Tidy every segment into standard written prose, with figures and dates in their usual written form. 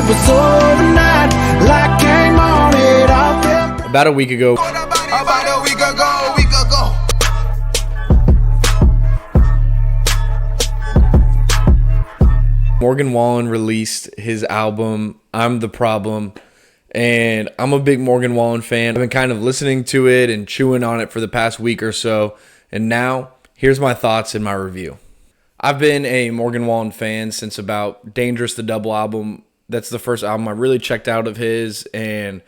it was overnight, like came on it off. About a week ago, Morgan Wallen released his album, I'm the Problem, and I'm a big Morgan Wallen fan. I've been kind of listening to it and chewing on it for the past week or so, and now here's my thoughts and my review. I've been a Morgan Wallen fan since about Dangerous, the double album. That's the first album I really checked out of his and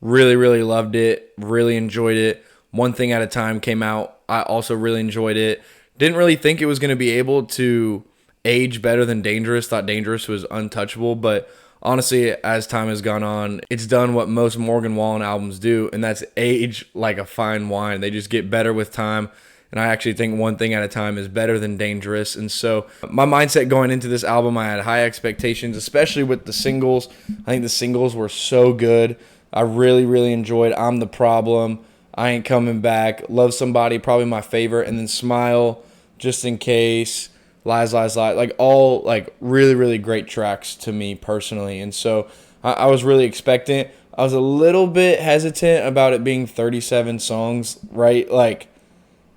really, really loved it, really enjoyed it. One Thing at a Time came out. I also really enjoyed it. Didn't really think it was going to be able to age better than Dangerous. Thought Dangerous was untouchable, but honestly, as time has gone on, it's done what most Morgan Wallen albums do, and that's age like a fine wine. They just get better with time, and I actually think One Thing at a Time is better than Dangerous. And so my mindset going into this album, I had high expectations, especially with the singles. I think the singles were so good. I really, really enjoyed I'm the Problem, I Ain't Coming Back, Love Somebody, probably my favorite, and then Smile, Just in Case, Lies, Lies, Lies, like all like really, really great tracks to me personally. And so I was really expectant. I was a little bit hesitant about it being 37 songs, right? Like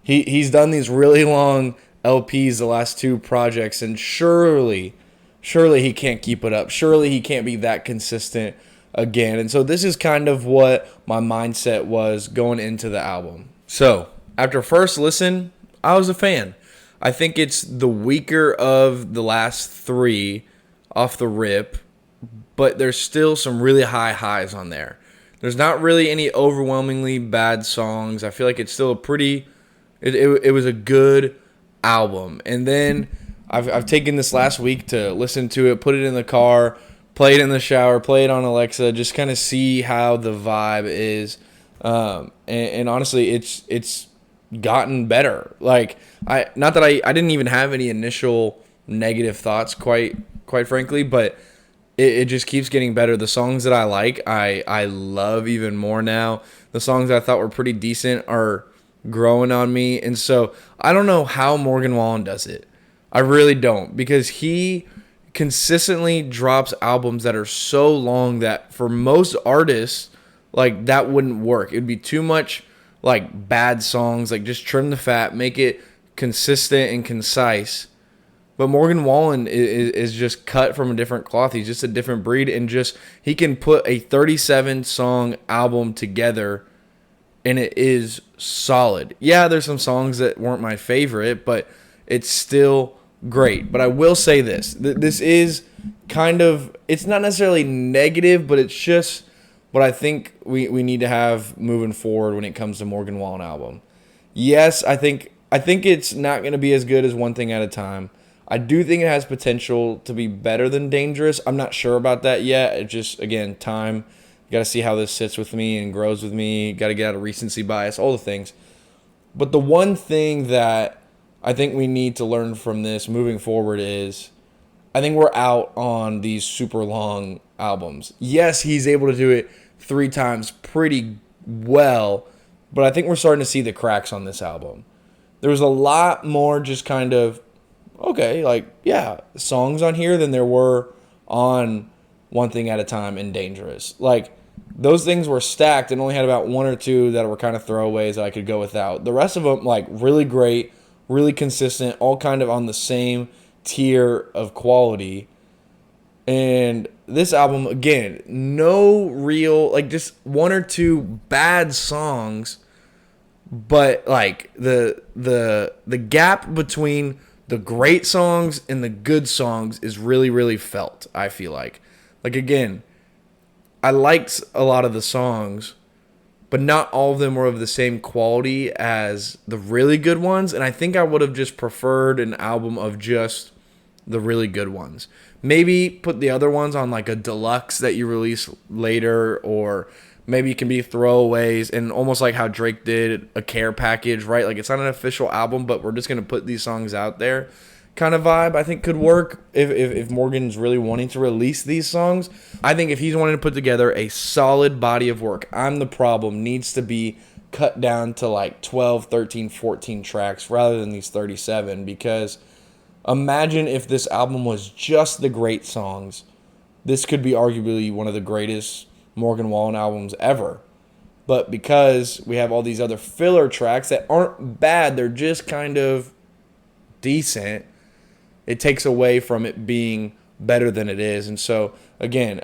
he's done these really long LPs the last two projects, and surely he can't keep it up. Surely he can't be that consistent again. And so this is kind of what my mindset was going into the album. So after first listen, I was a fan. I think it's the weaker of the last three off the rip, but there's still some really high highs on there. There's not really any overwhelmingly bad songs. I feel like it's still a pretty, it was a good album. And then I've taken this last week to listen to it, put it in the car, play it in the shower, play it on Alexa, just kind of see how the vibe is. And honestly, it's gotten better. Like I didn't even have any initial negative thoughts, quite frankly, but it just keeps getting better. The songs that I like, I love even more now. The songs I thought were pretty decent are growing on me. And so I don't know how Morgan Wallen does it. I really don't, because he consistently drops albums that are so long that for most artists, like that wouldn't work. It would be too much like bad songs, like just trim the fat, make it consistent and concise. But Morgan Wallen is just cut from a different cloth. He's just a different breed, and just he can put a 37 song album together and it is solid. Yeah, there's some songs that weren't my favorite, but it's still great. But I will say this. This is kind of, it's not necessarily negative, but it's just what I think we need to have moving forward when it comes to Morgan Wallen album. Yes, I think it's not going to be as good as One Thing at a Time. I do think it has potential to be better than Dangerous. I'm not sure about that yet. It just, again, time. You got to see how this sits with me and grows with me. Got to get out of recency bias, all the things. But the one thing that I think we need to learn from this moving forward is I think we're out on these super long albums. Yes, he's able to do it 3 times pretty well, but I think we're starting to see the cracks on this album. There was a lot more just kind of, okay, like, yeah, songs on here than there were on One Thing at a Time and Dangerous. Like, those things were stacked and only had about 1 or 2 that were kind of throwaways that I could go without. The rest of them, like, really great, really consistent, all kind of on the same tier of quality. And this album, again, no real, like, just 1 or 2 bad songs, but like the gap between the great songs and the good songs is really, really felt, I feel like. Like, again, I liked a lot of the songs, but not all of them were of the same quality as the really good ones, and I think I would have just preferred an album of just the really good ones. Maybe put the other ones on like a deluxe that you release later, or maybe it can be throwaways, and almost like how Drake did a care package, right? Like, it's not an official album, but we're just going to put these songs out there kind of vibe, I think could work if Morgan's really wanting to release these songs. I think if he's wanting to put together a solid body of work, I'm the Problem needs to be cut down to like 12, 13, 14 tracks rather than these 37, because imagine if this album was just the great songs, this could be arguably one of the greatest Morgan Wallen albums ever. But because we have all these other filler tracks that aren't bad, they're just kind of decent, it takes away from it being better than it is. And so, again,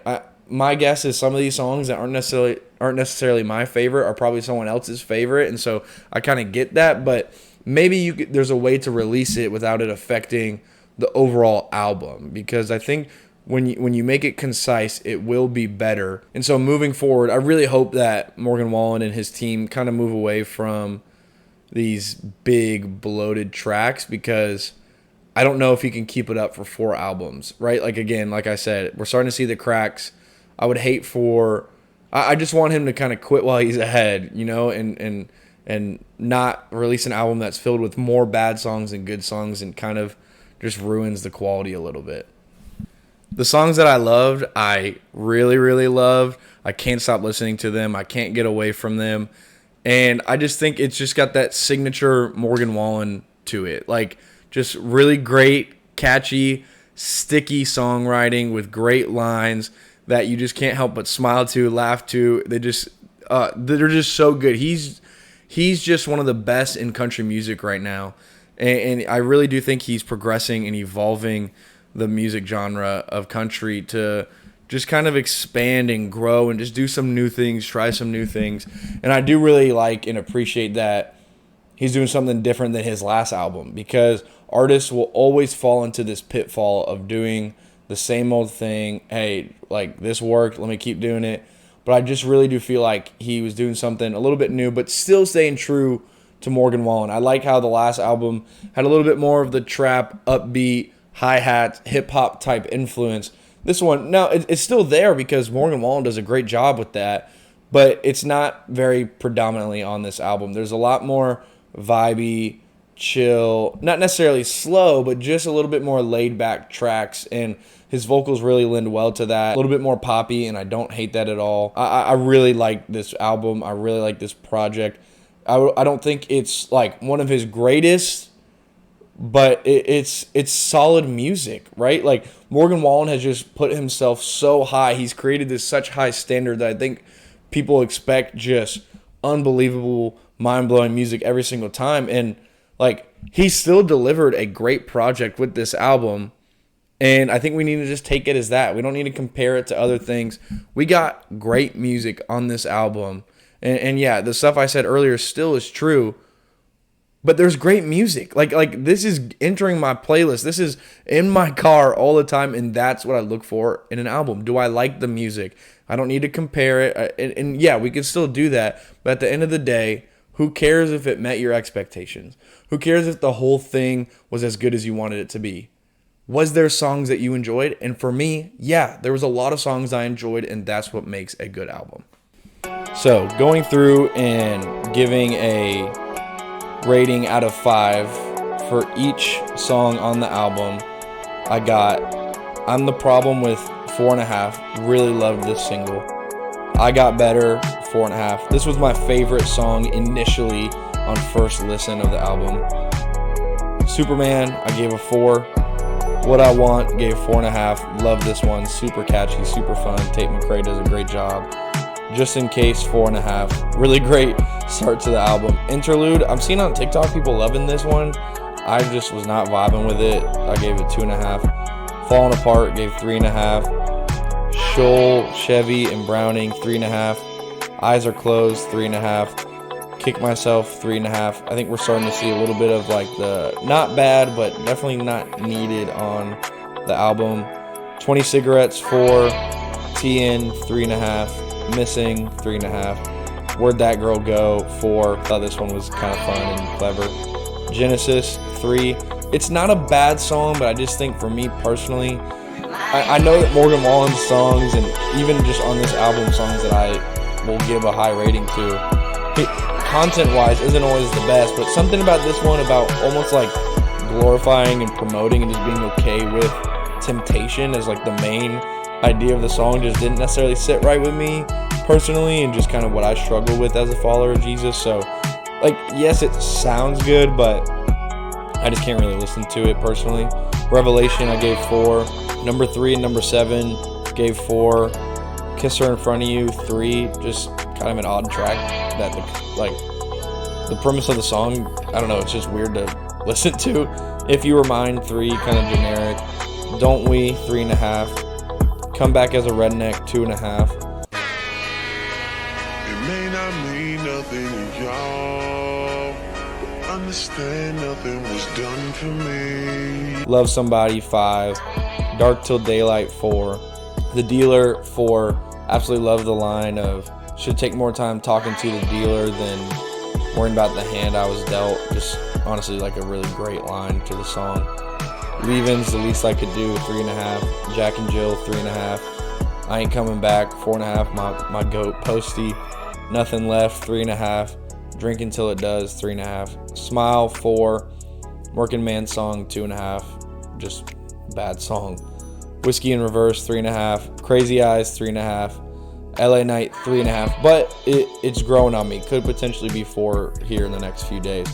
my guess is some of these songs that aren't necessarily my favorite are probably someone else's favorite. And so I kind of get that, but maybe there's a way to release it without it affecting the overall album, because I think when you make it concise, it will be better. And so moving forward, I really hope that Morgan Wallen and his team kind of move away from these big bloated tracks, because I don't know if he can keep it up for 4 albums, right? Like, again, like I said, we're starting to see the cracks. I would hate I just want him to kind of quit while he's ahead, and not release an album that's filled with more bad songs than good songs and kind of just ruins the quality a little bit. The songs that I loved, I really, really loved. I can't stop listening to them. I can't get away from them. And I just think it's just got that signature Morgan Wallen to it. Like, just really great, catchy, sticky songwriting with great lines that you just can't help but smile to, laugh to. They're just so good. He's just one of the best in country music right now. And I really do think he's progressing and evolving the music genre of country to just kind of expand and grow and just do some new things, try some new things. And I do really like and appreciate that he's doing something different than his last album, because artists will always fall into this pitfall of doing the same old thing. Hey, like, this worked, let me keep doing it. But I just really do feel like he was doing something a little bit new, but still staying true to Morgan Wallen. I like how the last album had a little bit more of the trap, upbeat, hi-hat, hip-hop type influence. This one, no, it's still there because Morgan Wallen does a great job with that, but it's not very predominantly on this album. There's a lot more vibey, chill, not necessarily slow, but just a little bit more laid-back tracks, and his vocals really lend well to that. A little bit more poppy, and I don't hate that at all. I really like this album. I really like this project. I don't think it's like one of his greatest, but it's solid music, right? Like, Morgan Wallen has just put himself so high. He's created this such high standard that I think people expect just unbelievable, mind-blowing music every single time. And, like, he still delivered a great project with this album. And I think we need to just take it as that. We don't need to compare it to other things. We got great music on this album. And yeah, the stuff I said earlier still is true. But there's great music. Like this is entering my playlist. This is in my car all the time, and that's what I look for in an album. Do I like the music? I don't need to compare it. And yeah, we can still do that. But at the end of the day, who cares if it met your expectations? Who cares if the whole thing was as good as you wanted it to be? Was there songs that you enjoyed? And for me, yeah, there was a lot of songs I enjoyed, and that's what makes a good album. So going through and giving a rating out of 5 for each song on the album, I got I'm the Problem with 4.5. Really loved this single. I Got Better, 4.5. This was my favorite song initially on first listen of the album. Superman, I gave a 4. What I Want, gave 4.5. Love this one. Super catchy, super fun. Tate McRae does a great job. Just In Case, 4.5. Really great start to the album. Interlude, I'm seeing on TikTok people loving this one. I just was not vibing with it. I gave it 2.5. Falling Apart, gave 3.5. Shoal, Chevy, and Browning, 3.5. Eyes Are Closed, 3.5. Kick Myself, 3.5. I think we're starting to see a little bit of like the not bad, but definitely not needed on the album. 20 Cigarettes, 4. TN, 3.5. Missing, 3.5. Where'd That Girl Go, 4. Thought this one was kind of fun and clever. Genesis, 3. It's not a bad song, but I just think for me personally, I know that Morgan Wallen's songs, and even just on this album, songs that I will give a high rating to, content-wise isn't always the best, but something about this one, about almost like glorifying and promoting and just being okay with temptation as like the main idea of the song, just didn't necessarily sit right with me personally, and just kind of what I struggle with as a follower of Jesus. So, like, yes, it sounds good, but I just can't really listen to it personally. Revelation, I gave 4. Number 3 and number 7, gave 4. Kiss Her in Front of You, 3. Just kind of an odd track that the premise of the song, I don't know, it's just weird to listen to. If You Were Mine, 3, kind of generic. Don't We, 3.5. Come Back as a Redneck, 2.5. It may not mean nothing to y'all, but understand nothing was done for me. Love Somebody, 5. Dark Till Daylight, 4. The Dealer, 4. Absolutely love the line of, should take more time talking to the dealer than worrying about the hand I was dealt. Just honestly like a really great line to the song. Leaving's The Least I Could Do, 3.5. Jack and Jill, 3.5. I Ain't Coming Back, 4.5. My goat, Posty. Nothing Left, 3.5. Drink Until It Does, 3.5. Smile, 4. Working Man Song, 2.5. Just bad song. Whiskey in Reverse, 3.5. Crazy Eyes, 3.5. LA Night, 3.5. But it's growing on me. Could potentially be 4 here in the next few days.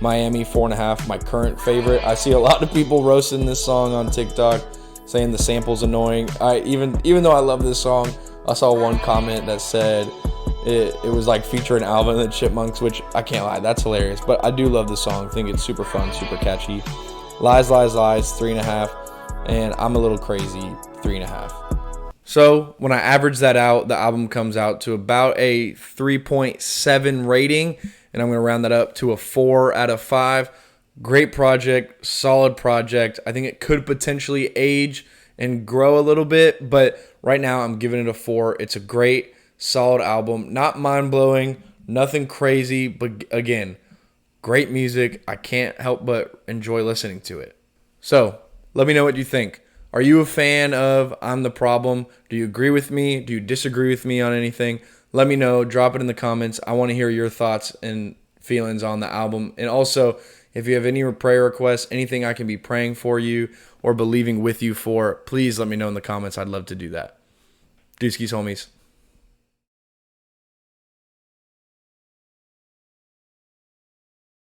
Miami, 4.5. My current favorite. I see a lot of people roasting this song on TikTok, saying the sample's annoying. Even though I love this song, I saw one comment that said it was like featuring Alvin and the Chipmunks, which I can't lie, that's hilarious. But I do love the song. I think it's super fun, super catchy. Lies, Lies, Lies, 3.5. And I'm a Little Crazy, 3.5. So when I average that out, the album comes out to about a 3.7 rating, and I'm going to round that up to a 4 out of 5. Great project, solid project. I think it could potentially age and grow a little bit, but right now I'm giving it a 4. It's a great, solid album. Not mind-blowing, nothing crazy, but again, great music. I can't help but enjoy listening to it. So let me know what you think. Are you a fan of I'm the Problem? Do you agree with me? Do you disagree with me on anything? Let me know. Drop it in the comments. I want to hear your thoughts and feelings on the album. And also, if you have any prayer requests, anything I can be praying for you or believing with you for, please let me know in the comments. I'd love to do that. Deuce homies.